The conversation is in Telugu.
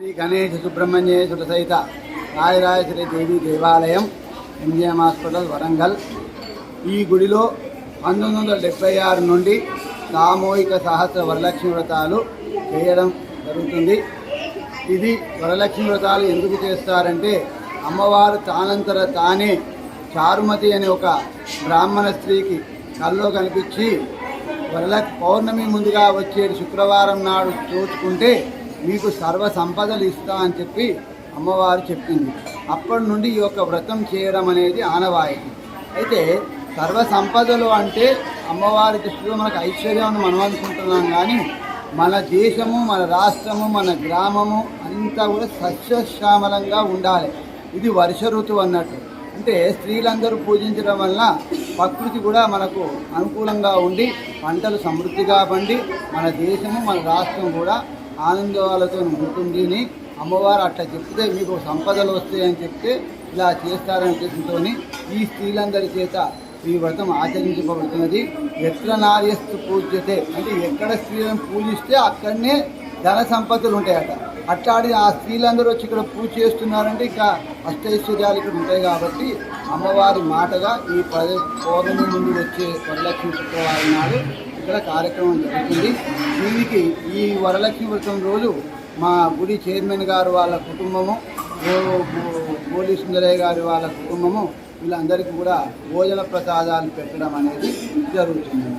శ్రీ గణేష్ సుబ్రహ్మణ్యేశ్వర సహిత రాజరాజేశ్వరి దేవి దేవాలయం, ఎంజిఎం హాస్పిటల్, వరంగల్. ఈ గుడిలో 1976 నుండి సామూహిక సహస్ర వరలక్ష్మి వ్రతాలు చేయడం జరుగుతుంది. ఇది వరలక్ష్మి వ్రతాలు ఎందుకు చేస్తారంటే, అమ్మవారు తానంతర తానే చారుమతి అనే ఒక బ్రాహ్మణ స్త్రీకి కల్లో కనిపించి పౌర్ణమి ముందుగా వచ్చే శుక్రవారం నాడు చూసుకుంటే మీకు సర్వ సంపదలు ఇస్తా అని చెప్పి అమ్మవారు చెప్పింది. అప్పటి నుండి ఈ యొక్క వ్రతం చేయడం అనేది ఆనవాయితీ. అయితే సర్వ సంపదలు అంటే అమ్మవారి దృష్టిలో మనకు ఐశ్వర్యం మనం అనుకుంటున్నాం, కానీ మన దేశము, మన రాష్ట్రము, మన గ్రామము అంతా కూడా సస్యశ్యామలంగా ఉండాలి. ఇది వర్ష ఋతువు అన్నట్టు. అంటే స్త్రీలందరూ పూజించడం వల్ల ప్రకృతి కూడా మనకు అనుకూలంగా ఉండి పంటలు సమృద్ధిగా పండి మన దేశము, మన రాష్ట్రం కూడా ఆనందాలతో ఉంటుంది అని అమ్మవారు అట్లా చెప్తే మీకు సంపదలు వస్తాయని చెప్తే ఇలా చేస్తారనే ఉద్దేశంతో ఈ స్త్రీలందరి చేత ఈ వ్రతం ఆచరించబడుతున్నది. ఎక్కడ నార్యస్తు పూజ్యతే అంటే ఎక్కడ స్త్రీలను పూజిస్తే అక్కడనే ధన సంపదలు ఉంటాయట. అట్లాంటి ఆ స్త్రీలందరూ వచ్చి ఇక్కడ పూజ చేస్తున్నారంటే ఇక అష్టైశ్వర్యాలు ఇక్కడ ఉంటాయి. కాబట్టి అమ్మవారి మాటగా ఈ పౌర్ణమి ముందు వచ్చే వరలక్ష్మి శుక్రవారం నాడు ఇక్కడ కార్యక్రమం జరుగుతుంది. దీనికి ఈ వరలక్ష్మి వ్రతం రోజు మా గుడి చైర్మన్ గారు వాళ్ళ కుటుంబము, గోలి సుందరయ్య గారి వాళ్ళ కుటుంబము వీళ్ళందరికీ కూడా భోజన ప్రసాదాలు పెట్టడం అనేది జరుగుతుంది.